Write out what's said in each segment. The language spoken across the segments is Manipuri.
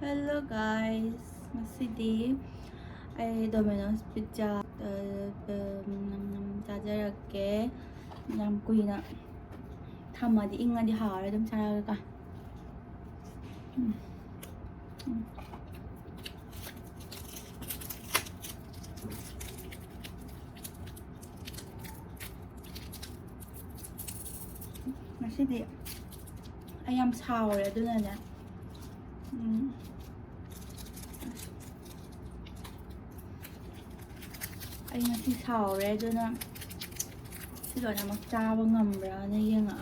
Hello guys! Masidi ay Domino's pizza 짜잘게 그냥 구이나 담아디 잉아디 하래 좀 잘할까 Masidi ayam sour ya dulu na anh là thì xào đấy cho nên thì rồi là mặc cha và ngầm rồi nên yên ạ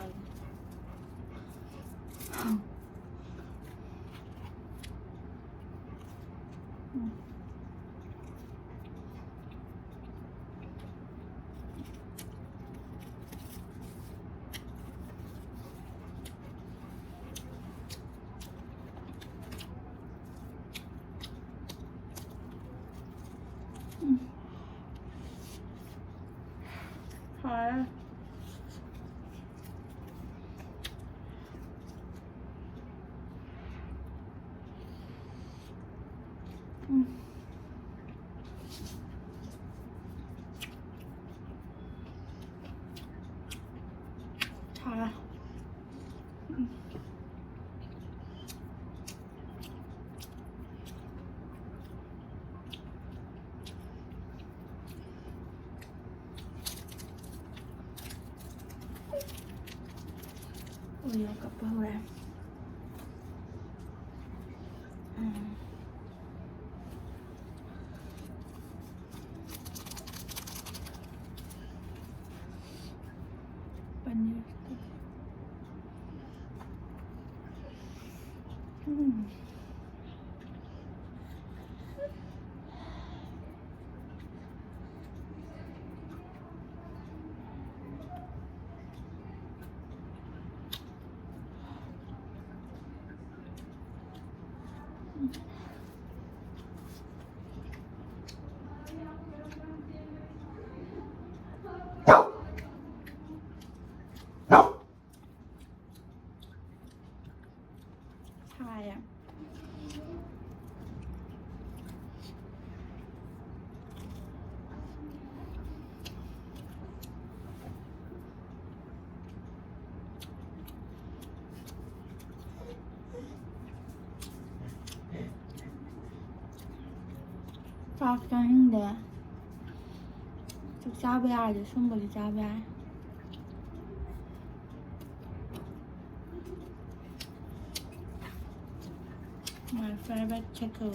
thôi thôi ui cặp bao ra paneer hai ạ Phạt cho anh để thực ra bây giờ thì không có gì ra bây giờ my favorite chicken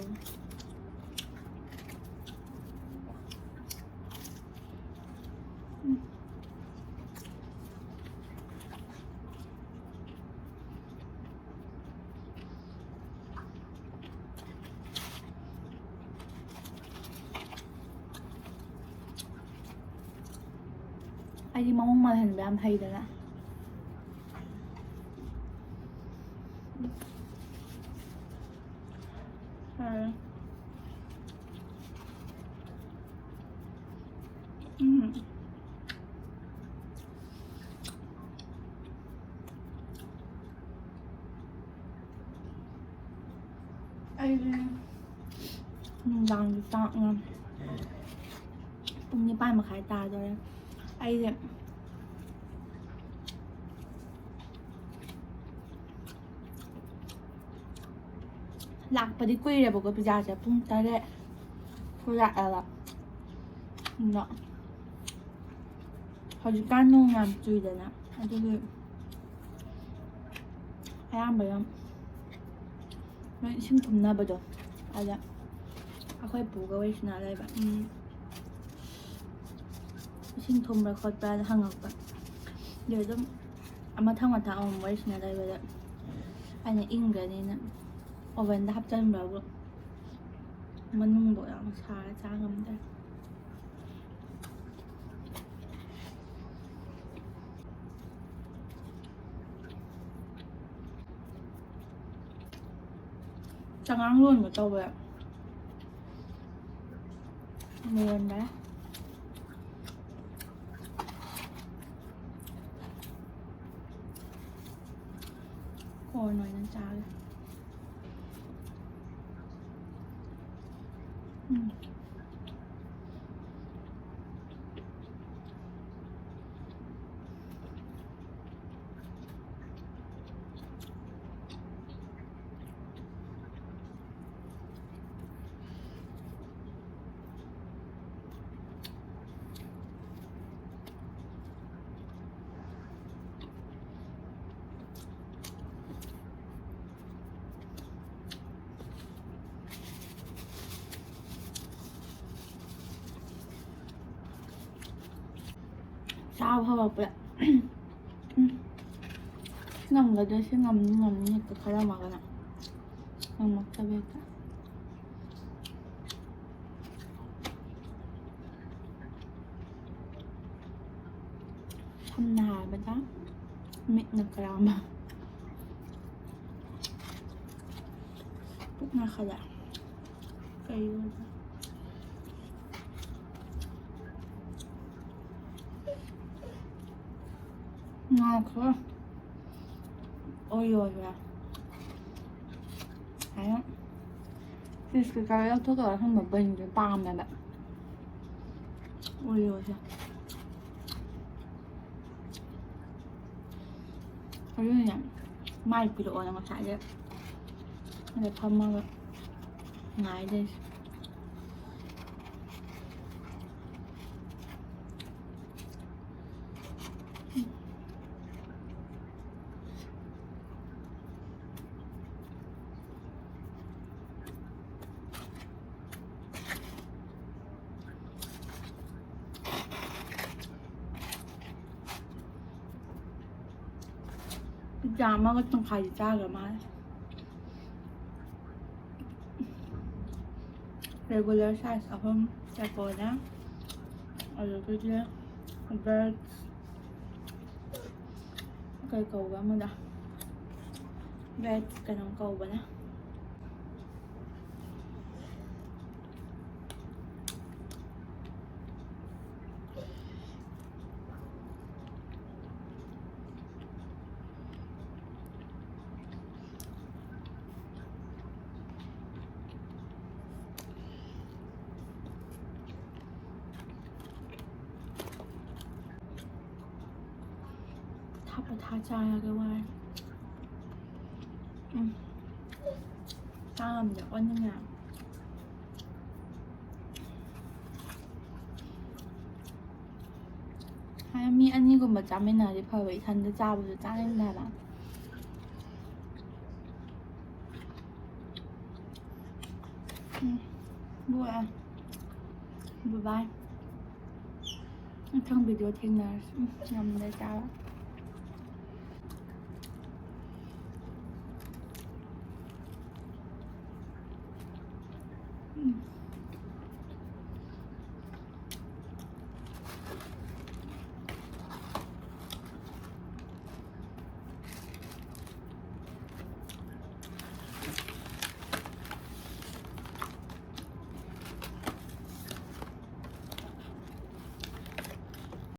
ai đi mong mà hình làm hay rồi đó ai đang đi tặng tùng như bay mà khai tà rồi ai thì lạcไปที่กุ้ยเลยบอกว่าไปยาจะพุ่งได้เลยกูอยากอะไรเนาะเขาจะการนุ่งงานจุยเลยนะอันนี้คือไอ้อ้ามไปแล้วไม่ชิมทุ่มหน้าไปจ้ะอะไรค่อยปลูกเอาไว้ชนะอะไรแบบชิมทุ่มแล้วคอยไปแล้วห่างออกไปเดี๋ยวต้องเอามาทั้งวันทั้งเอาไว้ชนะอะไรไปแล้วอันนี้อิงเลยนี่นะ오븐 합전 말고 먹는 거야. 잘 작은데. 장안 luôn của tao vậy. Miền đấy. Ôi nói nó cháo. 음. sao hả bà ngầm cái đấy sẽ ngầm như cái khá là mà cái nào ngầm một cái bếp thăm nà bà đó mịn là cái nào mà cũng là khá là cây luôn ngon quá ôi rồi à thấy không cái đó thức ở trong một bình cái palm này bạn ôi rồi kìa cái gì nhỉ mai bị độ là ngọt chạy đấy để thơm mong vậy ngái đây Pijamaก็ต้องขายจ้ากับมา regular size akong Sephora a little bit birds cây cầu ba mo da birds cái nông cầu ba na thắp và tha chai ra cái ngoài ta làm được ăn như nào hai mi ăn như cùng mà chả mấy nào thì phải vậy thân để cha bây cha lên là vui à bye bye trong video thiên là nằm đây chào